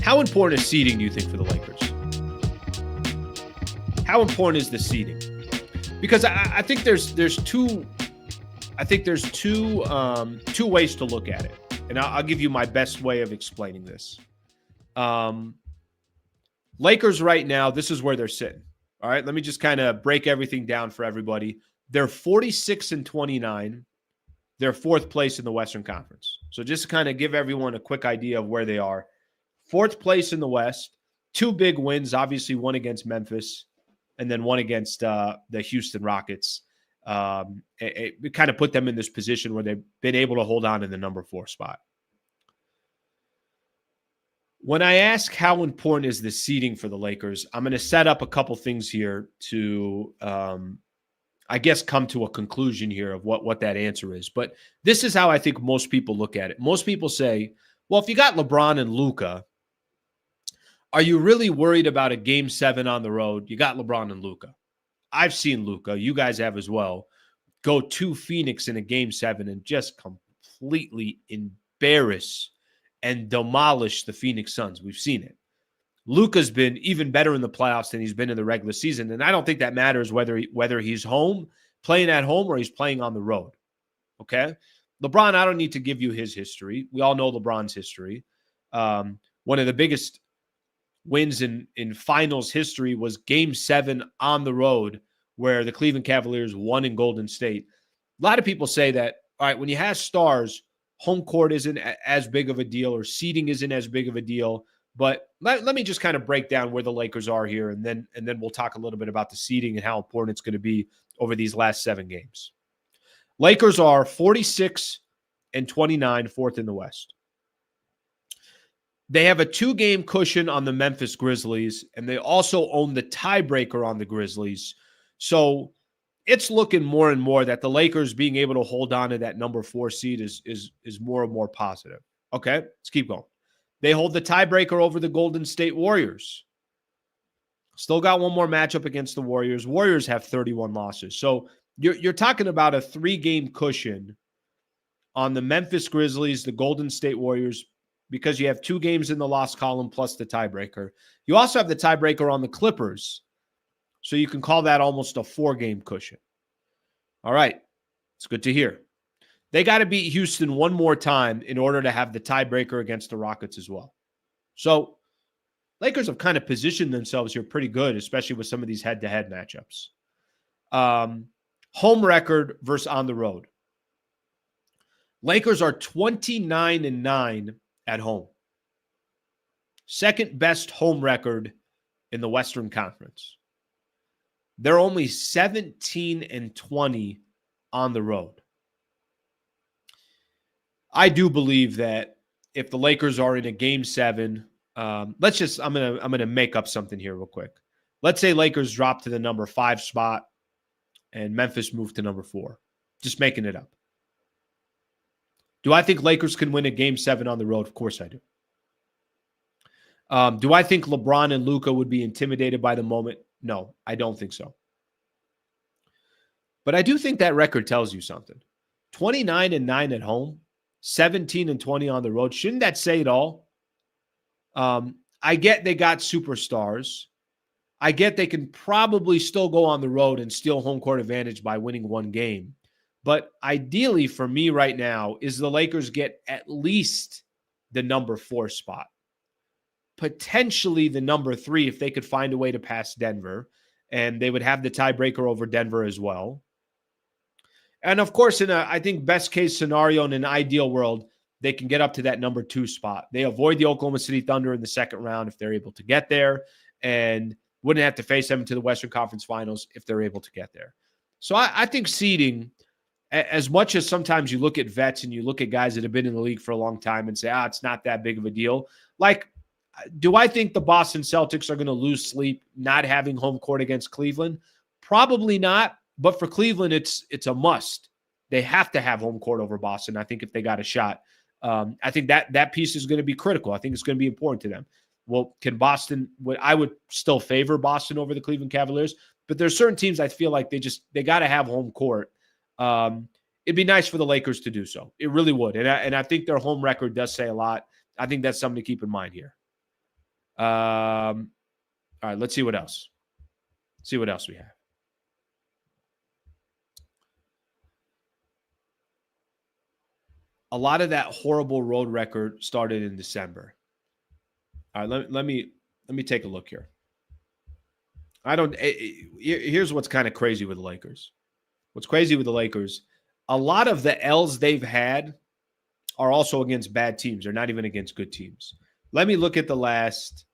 How important is seeding, do you think, for the Lakers? How important is the seeding? Because I think there's two ways to look at it, and I'll give you my best way of explaining this. Lakers right now, this is where they're sitting. All right, let me just kind of break everything down for everybody. They're 46-29. They're fourth place in the Western Conference. So just to kind of give everyone a quick idea of where they are. Fourth place in the West, 2 big wins, obviously one against Memphis and then one against the Houston Rockets. It kind of put them in this position where they've been able to hold on in the number 4 spot. When I ask how important is the seeding for the Lakers, I'm going to set up a couple things here to, I guess, come to a conclusion here of what that answer is. But this is how I think most people look at it. Most people say, well, if you got LeBron and Luka, are you really worried about a Game 7 on the road? You got LeBron and Luka. I've seen Luka, you guys have as well, go to Phoenix in a Game 7 and just completely embarrass and demolish the Phoenix Suns. We've seen it. Luka's been even better in the playoffs than he's been in the regular season, and I don't think that matters whether he's home, playing at home, or he's playing on the road. Okay? LeBron, I don't need to give you his history. We all know LeBron's history. One of the biggest wins in finals history was Game 7 on the road where the Cleveland Cavaliers won in Golden State. A lot of people say that, all right, when you have stars, home court isn't as big of a deal or seeding isn't as big of a deal. But let me just kind of break down where the Lakers are here, and then we'll talk a little bit about the seeding and how important it's going to be over these last 7 games. Lakers are 46-29, fourth in the West. They have a 2-game cushion on the Memphis Grizzlies, and they also own the tiebreaker on the Grizzlies. So it's looking more and more that the Lakers being able to hold on to that number 4 seed is more and more positive. Okay, let's keep going. They hold the tiebreaker over the Golden State Warriors. Still got one more matchup against the Warriors. Warriors have 31 losses. So you're talking about a 3-game cushion on the Memphis Grizzlies, the Golden State Warriors, because you have 2 games in the loss column plus the tiebreaker. You also have the tiebreaker on the Clippers. So you can call that almost a 4-game cushion. All right. It's good to hear. They got to beat Houston one more time in order to have the tiebreaker against the Rockets as well. So Lakers have kind of positioned themselves here pretty good, especially with some of these head-to-head matchups. Home record versus on the road. Lakers are 29-9 at home. Second best home record in the Western Conference. They're only 17-20 on the road. I do believe that if the Lakers are in a Game 7, I'm gonna make up something here real quick. Let's say Lakers drop to the number 5 spot and Memphis move to number 4. Just making it up. Do I think Lakers can win a Game 7 on the road? Of course I do. Do I think LeBron and Luka would be intimidated by the moment? No, I don't think so. But I do think that record tells you something. 29-9 at home, 17-20 on the road. Shouldn't that say it all? I get they got superstars. I get they can probably still go on the road and steal home court advantage by winning 1 game. But ideally for me right now is the Lakers get at least the number 4 spot. Potentially the number 3 if they could find a way to pass Denver. And they would have the tiebreaker over Denver as well. And of course, in I think, best case scenario in an ideal world, they can get up to that number 2 spot. They avoid the Oklahoma City Thunder in the second round if they're able to get there, and wouldn't have to face them to the Western Conference Finals if they're able to get there. So I think seeding, as much as sometimes you look at vets and you look at guys that have been in the league for a long time and say, it's not that big of a deal. Like, do I think the Boston Celtics are going to lose sleep not having home court against Cleveland? Probably not. But for Cleveland, it's a must. They have to have home court over Boston, I think, if they got a shot. I think that piece is going to be critical. I think it's going to be important to them. Well, can Boston – I would still favor Boston over the Cleveland Cavaliers, but there's certain teams I feel like they got to have home court. It'd be nice for the Lakers to do so. It really would. And I think their home record does say a lot. I think that's something to keep in mind here. All right, let's see what else. See what else we have. A lot of that horrible road record started in December. All right, let me take a look here. Here's what's kind of crazy with the Lakers. What's crazy with the Lakers, a lot of the L's they've had are also against bad teams. They're not even against good teams. Let me look at the last.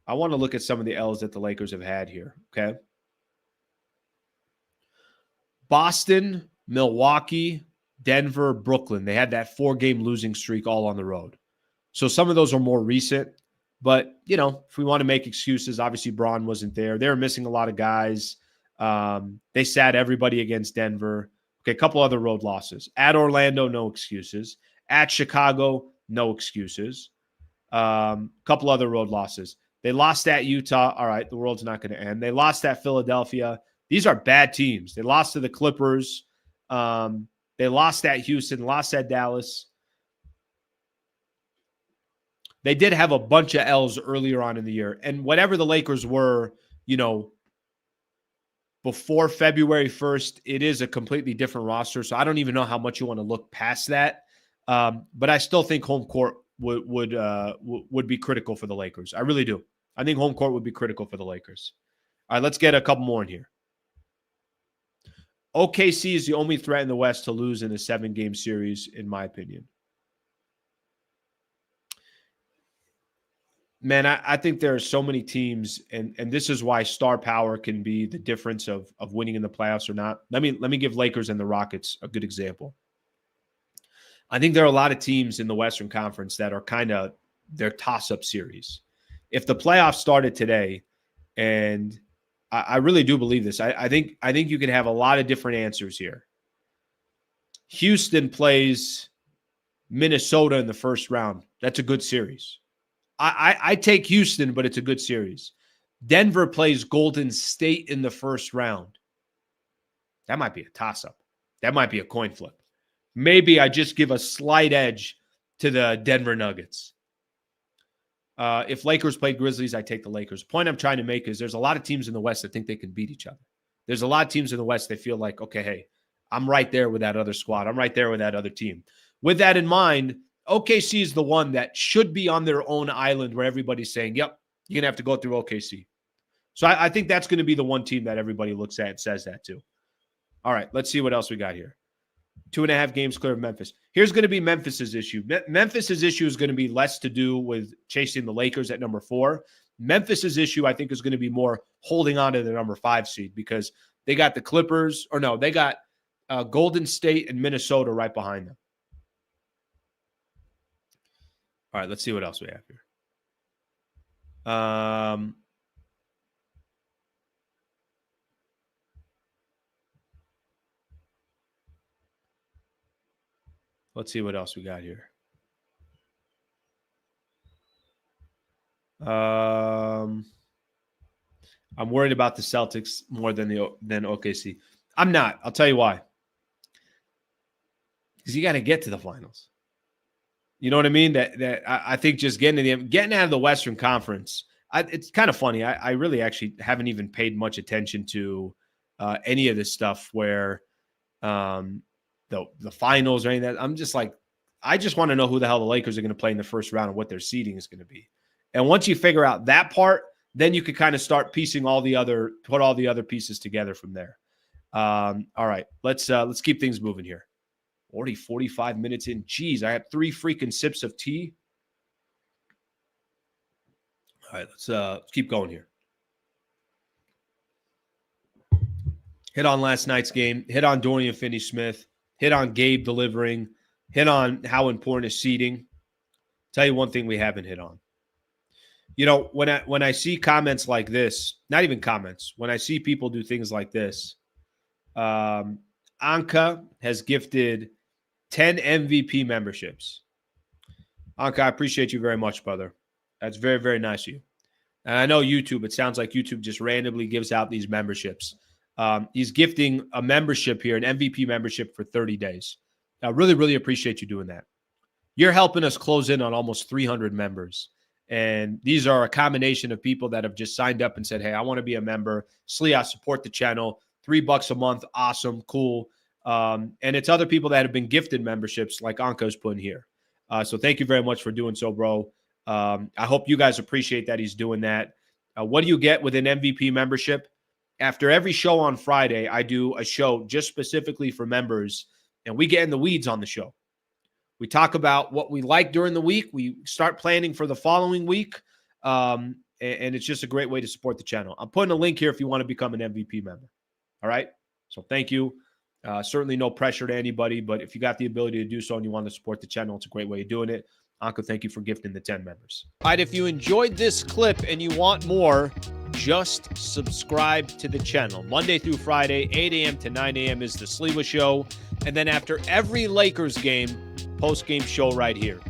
I want to look at some of the L's that the Lakers have had here. Okay. Boston, Milwaukee, Denver, Brooklyn. They had that 4-game losing streak all on the road. So some of those are more recent. But, if we want to make excuses, obviously Braun wasn't there. They were missing a lot of guys. They sat everybody against Denver. Okay, a couple other road losses. At Orlando, no excuses. At Chicago, no excuses. Couple other road losses. They lost at Utah. All right, the world's not going to end. They lost at Philadelphia. These are bad teams. They lost to the Clippers. They lost at Houston, lost at Dallas. They did have a bunch of L's earlier on in the year. And whatever the Lakers were, before February 1st, it is a completely different roster. So I don't even know how much you want to look past that. But I still think home court would be critical for the Lakers. I really do. I think home court would be critical for the Lakers. All right, let's get a couple more in here. OKC is the only threat in the West to lose in a 7-game series, in my opinion. Man, I think there are so many teams, and this is why star power can be the difference of winning in the playoffs or not. Let me give Lakers and the Rockets a good example. I think there are a lot of teams in the Western Conference that are kind of their toss-up series. If the playoffs started today, and I really do believe this, I think you can have a lot of different answers here. Houston plays Minnesota in the first round. That's a good series. I take Houston, but it's a good series. Denver plays Golden State in the first round. That might be a toss-up. That might be a coin flip. Maybe I just give a slight edge to the Denver Nuggets. If Lakers played Grizzlies, I take the Lakers. The point I'm trying to make is there's a lot of teams in the West that think they can beat each other. There's a lot of teams in the West that feel like, okay, hey, I'm right there with that other squad. I'm right there with that other team. With that in mind, OKC is the one that should be on their own island where everybody's saying, yep, you're going to have to go through OKC. So I think that's going to be the one team that everybody looks at and says that too. All right, let's see what else we got here. 2.5 games clear of Memphis. Here's going to be Memphis's issue. Memphis's issue is going to be less to do with chasing the Lakers at number 4. Memphis's issue, I think, is going to be more holding on to the number 5 seed because they got the Clippers, they got Golden State and Minnesota right behind them. All right, let's see what else we have here. Let's see what else we got here. I'm worried about the Celtics more than OKC. I'm not. I'll tell you why. Because you got to get to the finals. You know what I mean? That I think just getting out of the Western Conference, it's kind of funny. I really actually haven't even paid much attention to any of this stuff where the finals or anything. I'm just like, I just want to know who the hell the Lakers are going to play in the first round and what their seeding is going to be. And once you figure out that part, then you could kind of start put all the other pieces together from there. All right, let's keep things moving here. Already 45 minutes in. Jeez, I had 3 freaking sips of tea. All right, let's keep going here. Hit on last night's game. Hit on Dorian Finney-Smith. Hit on Gabe delivering. Hit on how important is seeding. Tell you one thing we haven't hit on. When I see comments like this, not even comments, when I see people do things like this, Anka has gifted 10 MVP memberships. Anka, I appreciate you very much, brother. That's very, very nice of you. And I know YouTube, it sounds like YouTube just randomly gives out these memberships. He's gifting a membership here, an MVP membership for 30 days. I really, really appreciate you doing that. You're helping us close in on almost 300 members. And these are a combination of people that have just signed up and said, hey, I want to be a member. Sliwa, support the channel. $3 a month. Awesome. Cool. And it's other people that have been gifted memberships like Anka's put in here. So thank you very much for doing so, bro. I hope you guys appreciate that he's doing that. What do you get with an MVP membership? After every show on Friday, I do a show just specifically for members, and we get in the weeds on the show. We talk about what we like during the week. We start planning for the following week, and it's just a great way to support the channel. I'm putting a link here if you want to become an MVP member. All right? So thank you. Certainly no pressure to anybody, but if you got the ability to do so and you want to support the channel, it's a great way of doing it. Anka, thank you for gifting the 10 members. All right, if you enjoyed this clip and you want more, just subscribe to the channel. Monday through Friday, 8 a.m. to 9 a.m. is the Sliwa Show. And then after every Lakers game, post-game show right here.